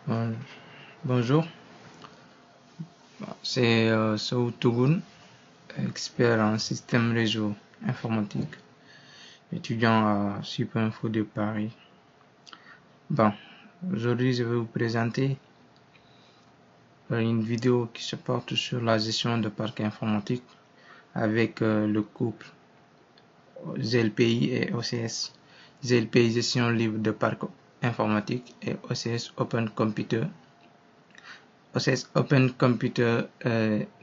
Bon- Bonjour, c'est Sow Tougoun, expert en système réseau informatique, étudiant à Supinfo de Paris. Bon, aujourd'hui je vais vous présenter une vidéo qui se porte sur la gestion de parc informatique avec le couple ZLPI et OCS. ZLPI gestion libre de parc informatique et OCS Open Computer. OCS Open Computer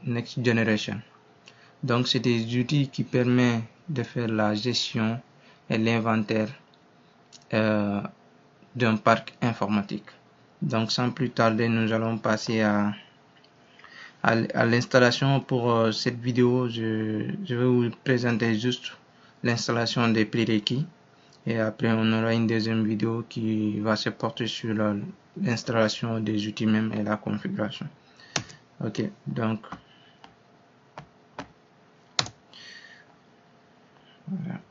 Next Generation. Donc, c'est des outils qui permettent de faire la gestion et l'inventaire d'un parc informatique. Donc, sans plus tarder, nous allons passer à l'installation. Pour cette vidéo, je vais vous présenter juste l'installation des prérequis. Et après, on aura une deuxième vidéo qui va se porter sur l'installation des outils même et la configuration. Ok, donc voilà.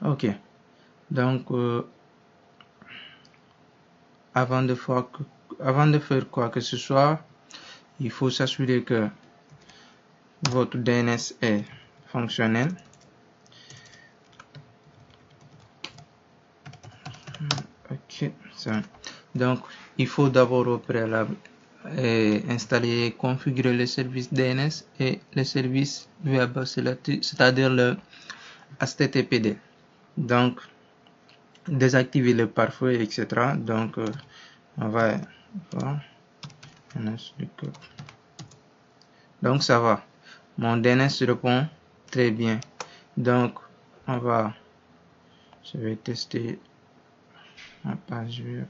Ok, donc avant de faire quoi que ce soit, il faut s'assurer que votre DNS est fonctionnel. Ok, ça. Donc il faut d'abord au préalable installer et configurer le service DNS et le service web, c'est-à-dire le HTTPD. Donc désactiver le pare-feu, etc. Donc on va voir. Donc ça va, mon DNS répond très bien. Donc je vais tester ma page web.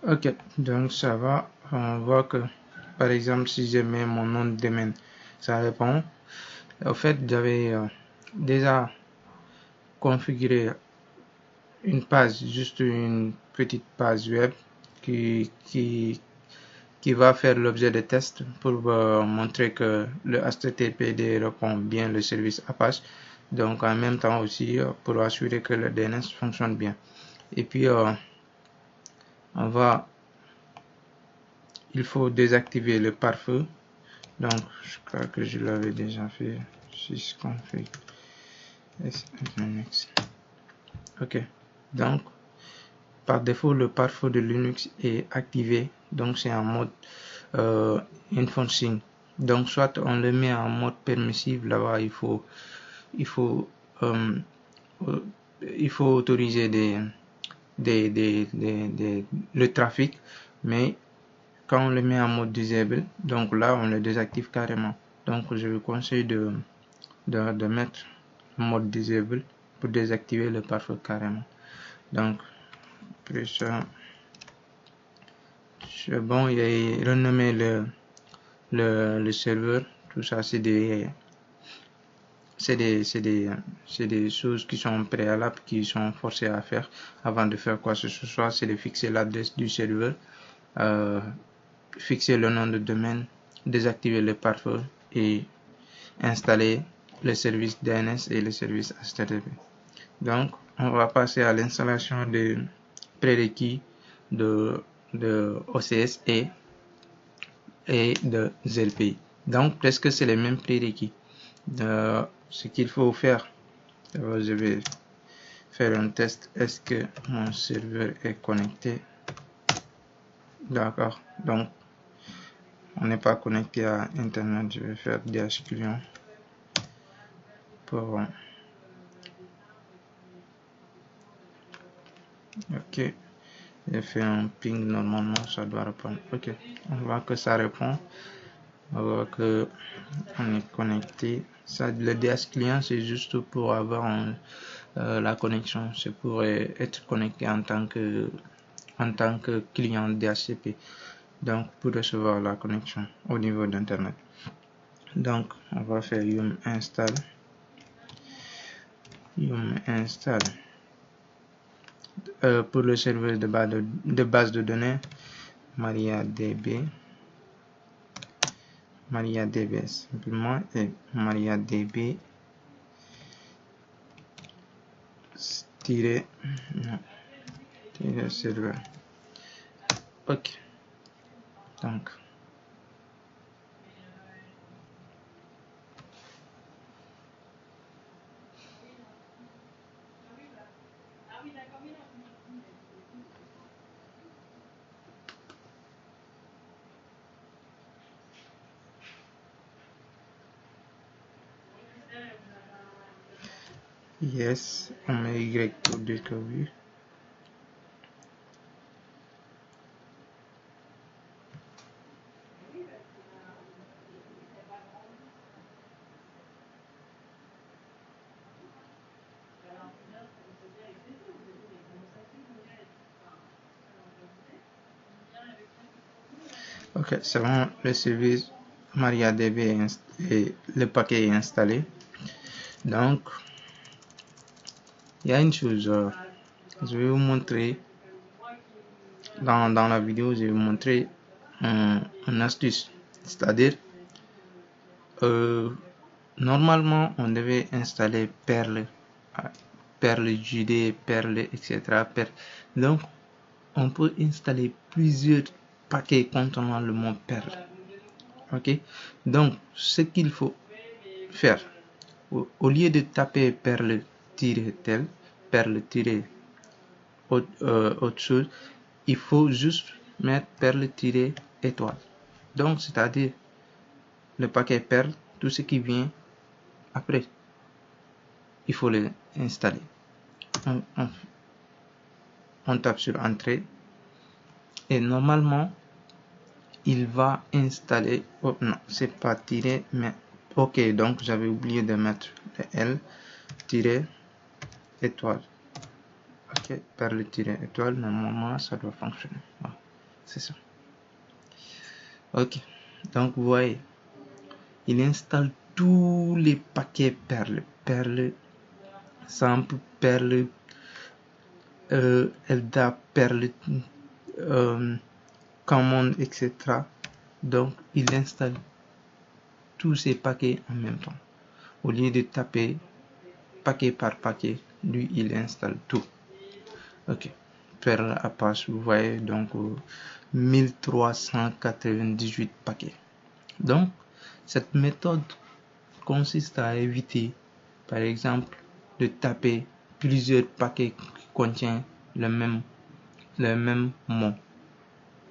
Ok, donc ça va. On voit que par exemple si je mets mon nom de domaine, ça répond. En fait, j'avais déjà configuré une page, juste une petite page web qui va faire l'objet de tests pour montrer que le HTTPD répond bien le service Apache. Donc en même temps aussi pour assurer que le DNS fonctionne bien. Et puis il faut désactiver le pare-feu. Donc je crois que je l'avais déjà fait. Sysconfig SNX. Ok, donc par défaut le pare-feu de Linux est activé, donc c'est en mode enforcing. Donc soit on le met en mode permissive, là-bas il faut autoriser le trafic, mais quand on le met en mode disable, donc là on le désactive carrément. Donc je vous conseille de mettre en mode disable pour désactiver le pare-feu carrément. Donc après ça, c'est bon, il a renommé le serveur. Tout ça c'est des choses qui sont préalables, qui sont forcées à faire avant de faire quoi que ce soit. C'est de fixer l'adresse du serveur, fixer le nom de domaine, désactiver le pare-feu et installer le service DNS et le service HTTP. Donc on va passer à l'installation des prérequis de OCS et de ZLPI. Donc presque c'est les mêmes prérequis. Ce qu'il faut faire, je vais faire un test. Est-ce que mon serveur est connecté? D'accord, donc on n'est pas connecté à internet. Je vais faire -client pour ok, j'ai fait un ping, normalement ça doit répondre. Ok, on voit que ça répond, on voit que on est connecté. Ça, le -client c'est juste pour avoir la connexion, c'est pour être connecté en tant que client DHCP, donc pour recevoir la connexion au niveau d'internet. Donc on va faire yum install pour le serveur de base de données MariaDB simplement, et MariaDB serveur. Ok, donc yes, on met Y pour découvrir. Ok, c'est bon, le service MariaDB et le paquet est installé. Donc, il y a une chose, je vais vous montrer dans la vidéo, je vais vous montrer une astuce. C'est-à-dire, normalement, on devait installer Perl, JD, Perl, etc. Donc, on peut installer plusieurs paquets contenant le mot Perl. Ok, donc ce qu'il faut faire, au lieu de taper Perl-tel, Perl-autre chose, il faut juste mettre Perl-étoile. Donc, c'est-à-dire le paquet Perl, tout ce qui vient après, il faut l'installer. On tape sur Entrée et normalement, il va installer. Oh non, c'est pas tiré, mais ok. Donc, j'avais oublié de mettre le L-étoile. Ok, Perl-étoile, normalement, ça doit fonctionner. Ah, c'est ça. Ok, donc vous voyez, il installe tous les paquets Perl, Sample, Perl, LDAP, Perl, Common, etc. Donc, il installe tous ces paquets en même temps. Au lieu de taper paquet par paquet, lui, il installe tout. Ok, Perl Apache, vous voyez, donc 1398 paquets. Donc, cette méthode consiste à éviter, par exemple, de taper plusieurs paquets qui contiennent le même mot.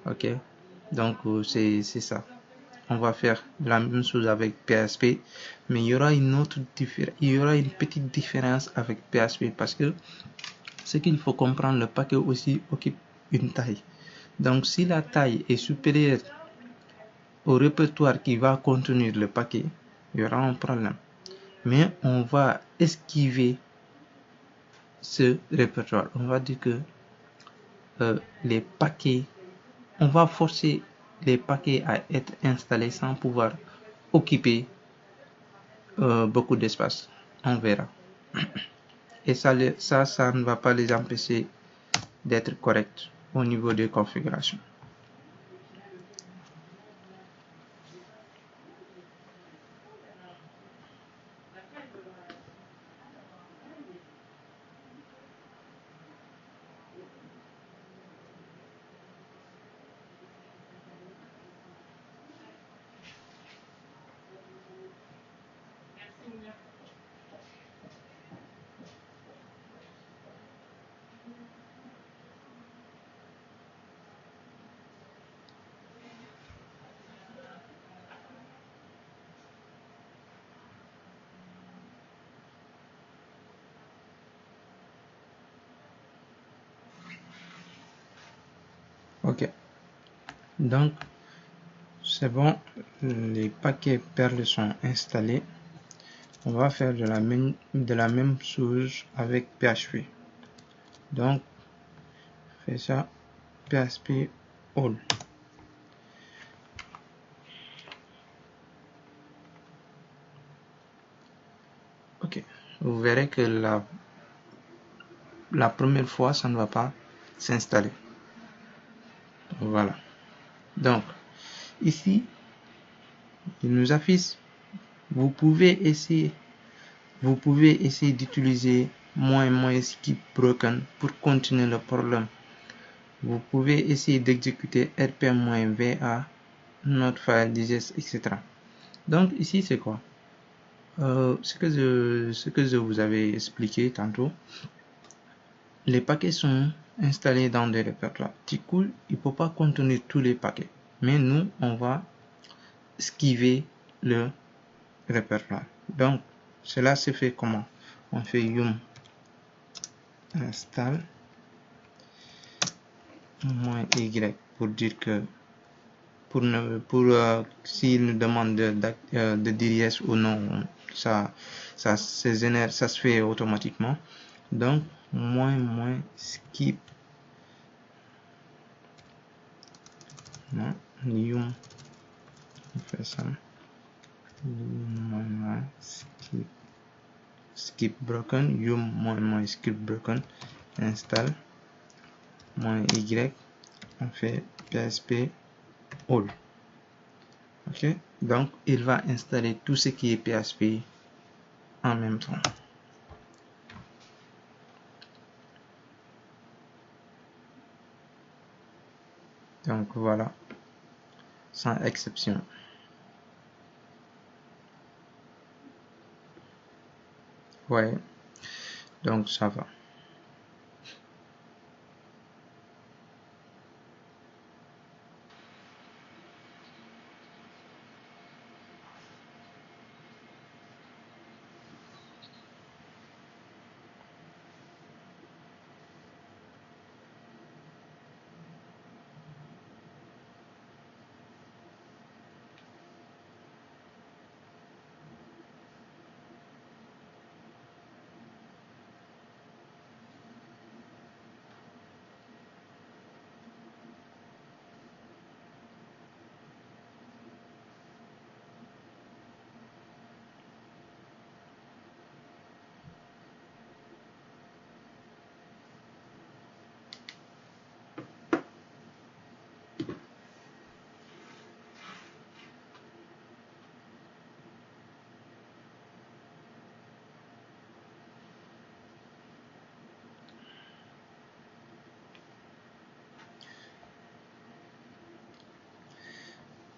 Ok, donc c'est ça. On va faire la même chose avec PHP, mais il y aura une petite différence avec PHP parce que ce qu'il faut comprendre, le paquet aussi occupe une taille. Donc, si la taille est supérieure au répertoire qui va contenir le paquet, il y aura un problème. Mais on va esquiver ce répertoire. On va dire que les paquets, on va forcer les paquets à être installés sans pouvoir occuper beaucoup d'espace. On verra. Et ça ne va pas les empêcher d'être corrects au niveau des configurations. Ok, donc c'est bon, les paquets Perl sont installés. On va faire de la même chose avec PHP. Donc, fais ça, PHP all. Ok, vous verrez que la première fois, ça ne va pas s'installer. Voilà. Donc, ici, il nous affiche, vous pouvez essayer d'utiliser skip broken pour continuer le problème. Vous pouvez essayer d'exécuter rp-va not file digest, etc. Donc ici c'est quoi? Ce que je vous avais expliqué tantôt. Les paquets sont installés dans des répertoires. Tcl, il ne peut pas contenir tous les paquets, mais nous on va esquiver le répertoire. Donc cela se fait comment? On fait yum install -y pour dire que s'il nous demande de dire yes ou non, ça se génère, ça se fait automatiquement. Donc skip yum, on fait ça, skip broken, yum skip broken install -y, on fait php all. Ok, donc il va installer tout ce qui est PHP en même temps. Donc voilà, sans exception. Ouais, donc ça va.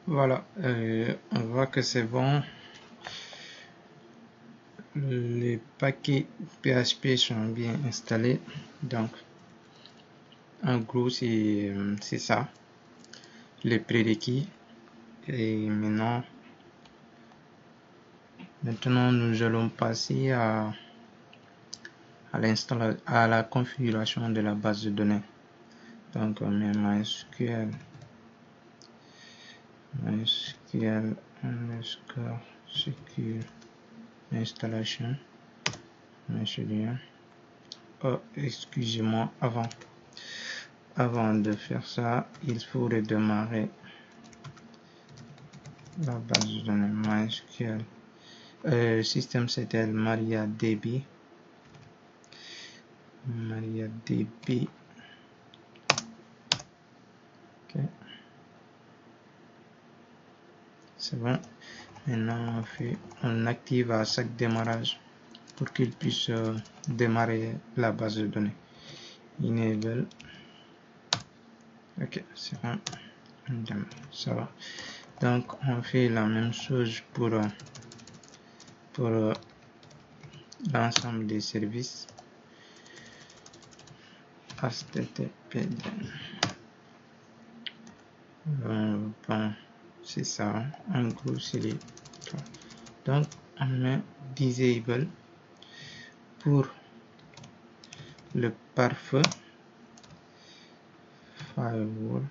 Voilà, on voit que c'est bon. Les paquets PHP sont bien installés. Donc, en gros, c'est ça, les prérequis. Et maintenant, nous allons passer à la configuration de la base de données. Donc, on met MySQL underscore secure installation. Oh, excusez-moi, avant de faire ça, il faut redémarrer la base de données MySQL. Systemctl MariaDB. Ok, c'est bon. Maintenant on active à chaque démarrage pour qu'il puisse démarrer la base de données. Enable. Ok, c'est bon. Ça va. Donc on fait la même chose pour l'ensemble des services. HTTP. Bon, c'est ça. En gros, c'est les trois. Donc on met disable pour le pare-feu firewall.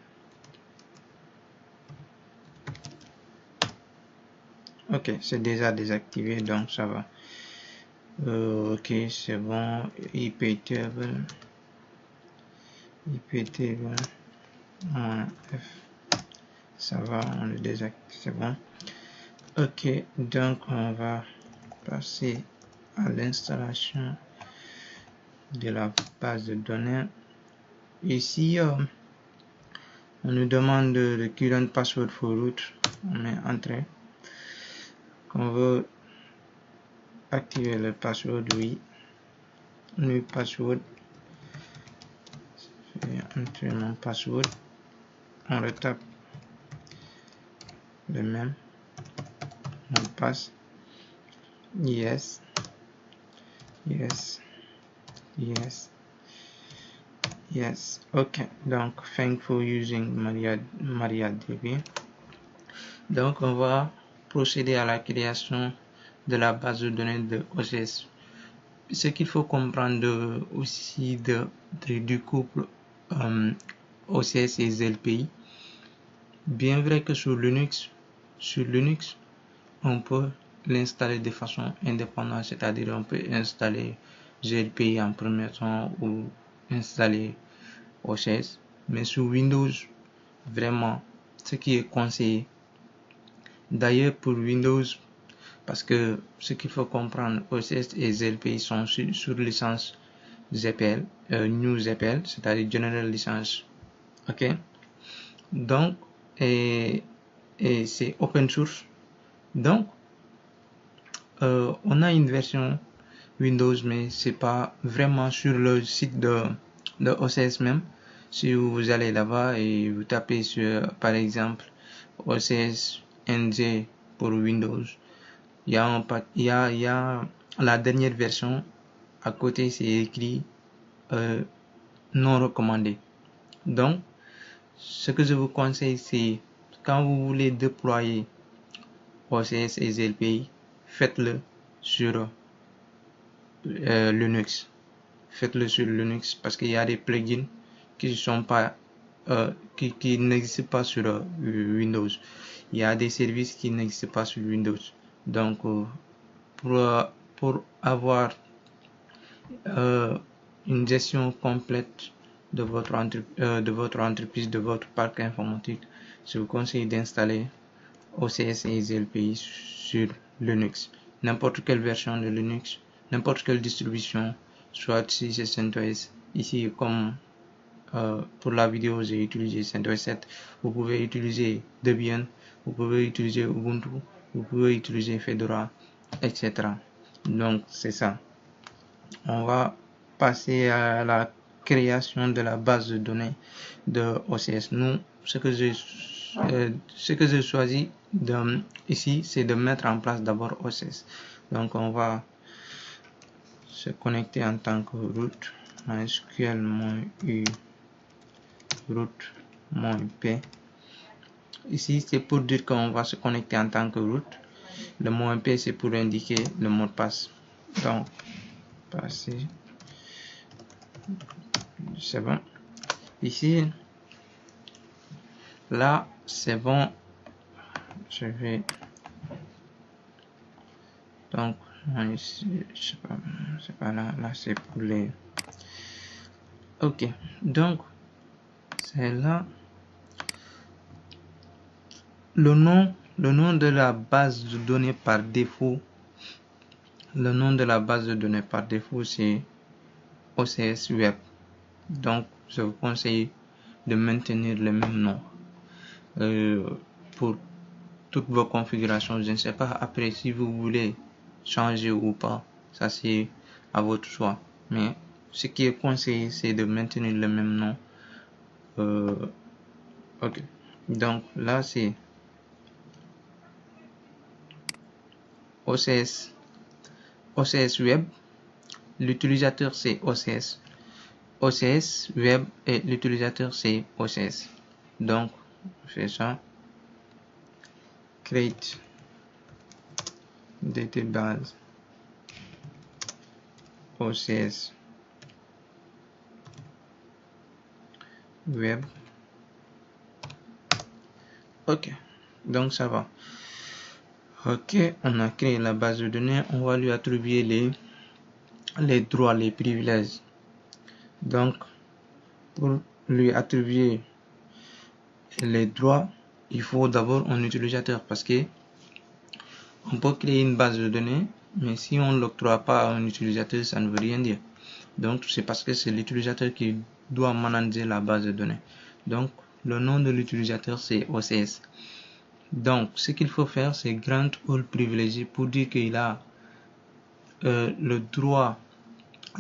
Ok, c'est déjà désactivé, donc ça va. Ok, c'est bon. iptable F, ça va, on le désactive, c'est bon. Ok, donc on va passer à l'installation de la base de données. Ici, on nous demande le current password for root. On met entrée. On veut activer le password, oui. New password. Je vais entrer mon password. On retape le même. On passe. Yes. Yes. Yes. Yes. OK. Donc, thank for using MariaDB. Donc, on va procéder à la création de la base de données de OCS. Ce qu'il faut comprendre aussi du couple OCS et ZLPI. Bien vrai que sur Linux, on peut l'installer de façon indépendante, c'est-à-dire on peut installer ZLPI en premier temps ou installer OCS. Mais sur Windows, vraiment, ce qui est conseillé. D'ailleurs, pour Windows, parce que ce qu'il faut comprendre, OCS et ZLPI sont sur licence GPL, New GPL, c'est-à-dire General License. OK? Donc, et c'est open source. Donc, on a une version Windows, mais c'est pas vraiment sur le site de OCS même. Si vous allez là-bas et vous tapez sur, par exemple, OCS NG pour Windows, il y a la dernière version. À côté, c'est écrit non recommandé. Donc, ce que je vous conseille, c'est quand vous voulez déployer OCS et ZLPI, faites-le sur Linux. Faites-le sur Linux parce qu'il y a des plugins qui sont pas qui n'existent pas sur Windows. Il y a des services qui n'existent pas sur Windows. Donc pour avoir une gestion complète de votre entreprise, de votre parc informatique, je vous conseille d'installer OCS et ZLPI sur Linux. N'importe quelle version de Linux, n'importe quelle distribution, soit si c'est CentOS. Ici, comme pour la vidéo, j'ai utilisé CentOS 7. Vous pouvez utiliser Debian, vous pouvez utiliser Ubuntu, vous pouvez utiliser Fedora, etc. Donc, c'est ça. On va passer à la création de la base de données de OCS. Nous, ce que j'ai choisi ici, c'est de mettre en place d'abord OCS. Donc, on va se connecter en tant que root, mysql-u root-p. Ici, c'est pour dire qu'on va se connecter en tant que root. Le mot -p, c'est pour indiquer le mot de passe. Donc, passer. C'est bon. Ici, là, c'est bon. Je vais. Donc, ici, c'est pas là. Là, c'est pour les. OK. Donc, c'est là. Le nom de la base de données par défaut. Le nom de la base de données par défaut, c'est OCS Web. Donc, je vous conseille de maintenir le même nom pour toutes vos configurations. Je ne sais pas après si vous voulez changer ou pas. Ça, c'est à votre choix. Mais ce qui est conseillé, c'est de maintenir le même nom. OK. Donc, là, c'est OCS Web. L'utilisateur, c'est OCS Web et l'utilisateur, c'est OCS. Donc, on fait ça. Create database OCS Web. OK. Donc, ça va. OK, on a créé la base de données. On va lui attribuer les droits, les privilèges. Donc, pour lui attribuer les droits, il faut d'abord un utilisateur parce que on peut créer une base de données, mais si on ne l'octroie pas à un utilisateur, ça ne veut rien dire. Donc c'est parce que c'est l'utilisateur qui doit manager la base de données. Donc le nom de l'utilisateur c'est OCS. Donc ce qu'il faut faire c'est grant all privilege pour dire qu'il a le droit,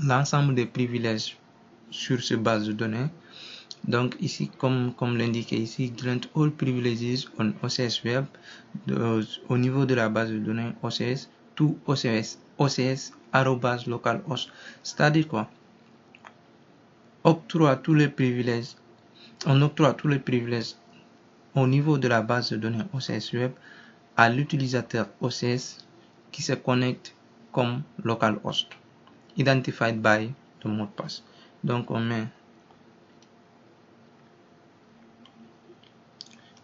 l'ensemble des privilèges sur cette base de données. Donc ici, comme l'indiqué ici, grant all privileges on OCS Web, au niveau de la base de données OCS, to OCS @localhost. C'est-à-dire quoi? On octroie tous les privilèges au niveau de la base de données OCS Web à l'utilisateur OCS qui se connecte comme localhost, identified by le mot de passe. Donc on met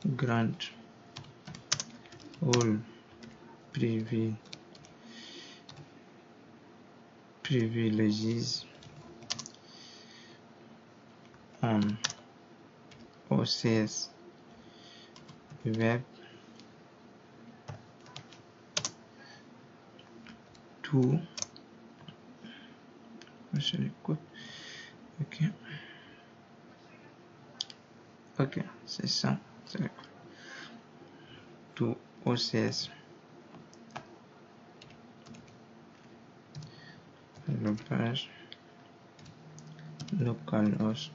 grant all privileges on OCS Web to ok, c'est ça, to OCS le page localhost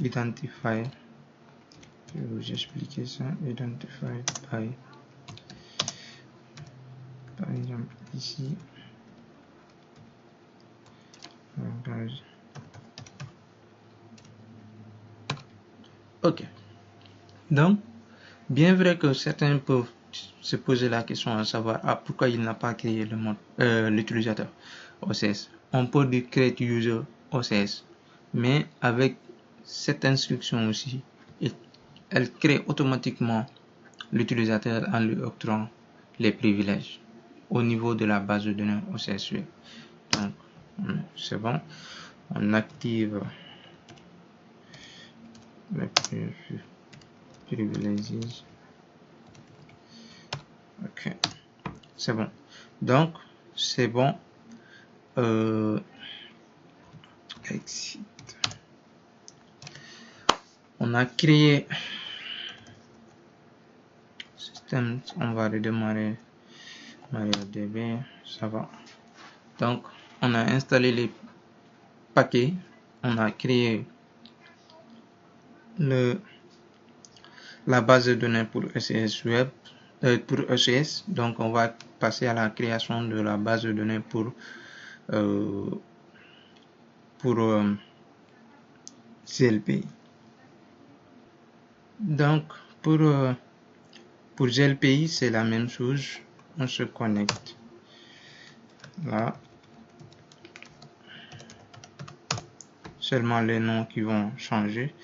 identify, je vais vous expliquer ça, identify by, par exemple ici, ok. Donc bien vrai que certains peuvent se poser la question à savoir pourquoi il n'a pas créé le mode l'utilisateur OCS. On peut dire create user OCS, mais avec cette instruction aussi, elle crée automatiquement l'utilisateur en lui octroyant les privilèges au niveau de la base de données OCS. Donc c'est bon, on active les privilèges. Ok, c'est bon. Donc c'est bon. Exit. On a créé système, on va redémarrer MariaDB, ça va. Donc on a installé les paquets, on a créé la base de données pour ECS Web, pour ECS. Donc on va passer à la création de la base de données pour GLPI. Donc pour GLPI c'est la même chose, on se connecte là, seulement les noms qui vont changer.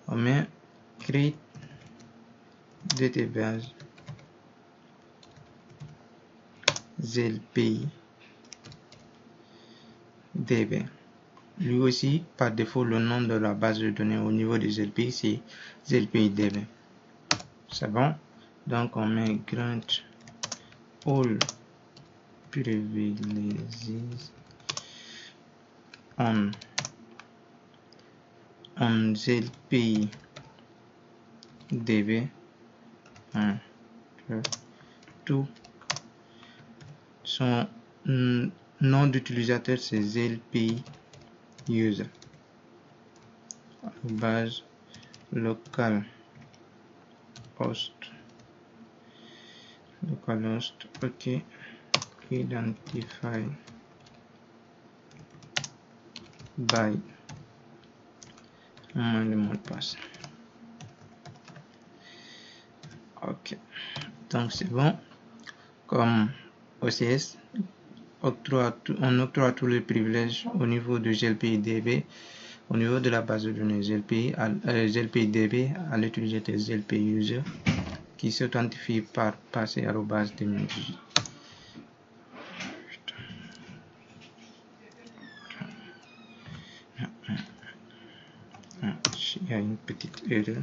On met create database GLPI DB. Lui aussi, par défaut, le nom de la base de données au niveau des GLPI, c'est GLPI DB. C'est bon. Donc, on met grant all privileges on GLPI DB. Tout. Son nom d'utilisateur, c'est GLPI user. Base localhost, ok. Identify by le mot de passe. Ok, donc c'est bon. Comme OCS on octroie tous les privilèges au niveau de GLPI DB, au niveau de la base de données GLPI DB à l'utilisateur GLPI user qui s'authentifie par passer à base 2018. Il y a une petite erreur.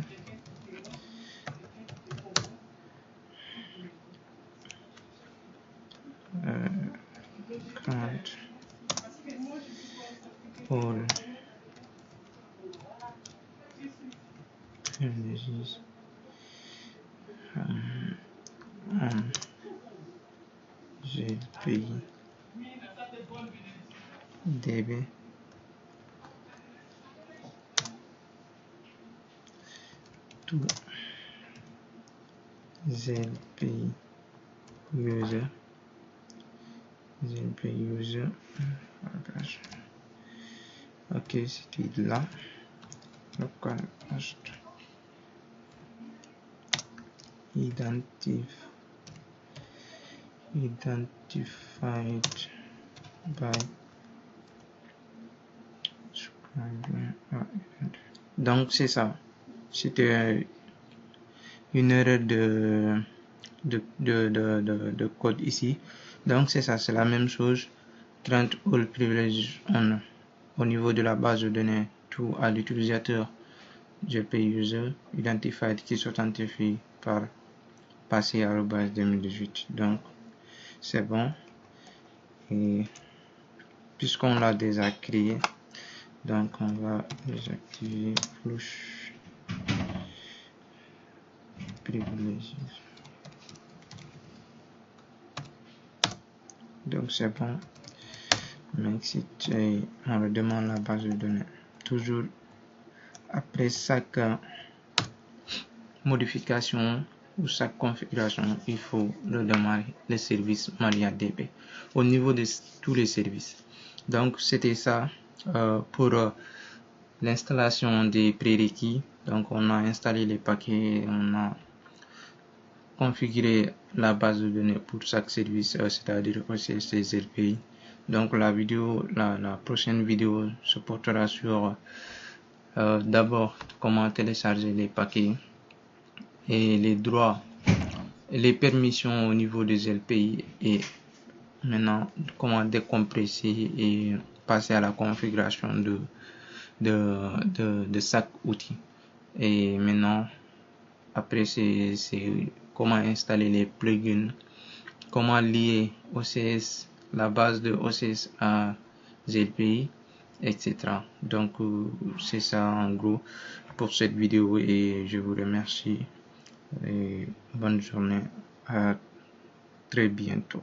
all privileges on GPI DB to ZPI user ok, c'était là local host identified by donc c'est ça, c'était une erreur de code ici. Donc c'est ça, c'est la même chose. Grant all privileges on au niveau de la base de données tout à l'utilisateur GPI user identified qui s'authentifie par passer à base 2018. Donc c'est bon, et puisqu'on l'a déjà créé, donc on va désactiver flush privilégié. Donc c'est bon. Mais si on le demande la base de données, toujours après chaque modification ou chaque configuration, il faut le démarrer le service MariaDB au niveau de tous les services. Donc c'était ça pour l'installation des prérequis. Donc on a installé les paquets, on a configurer la base de données pour chaque service, c'est-à-dire OCS LPI. Donc la prochaine vidéo se portera sur d'abord comment télécharger les paquets et les droits et les permissions au niveau des LPI, et maintenant comment décompresser et passer à la configuration de chaque outil. Et maintenant après c'est comment installer les plugins, comment lier OCS, la base de OCS à ZPI, etc. Donc c'est ça en gros pour cette vidéo, et je vous remercie et bonne journée, à très bientôt.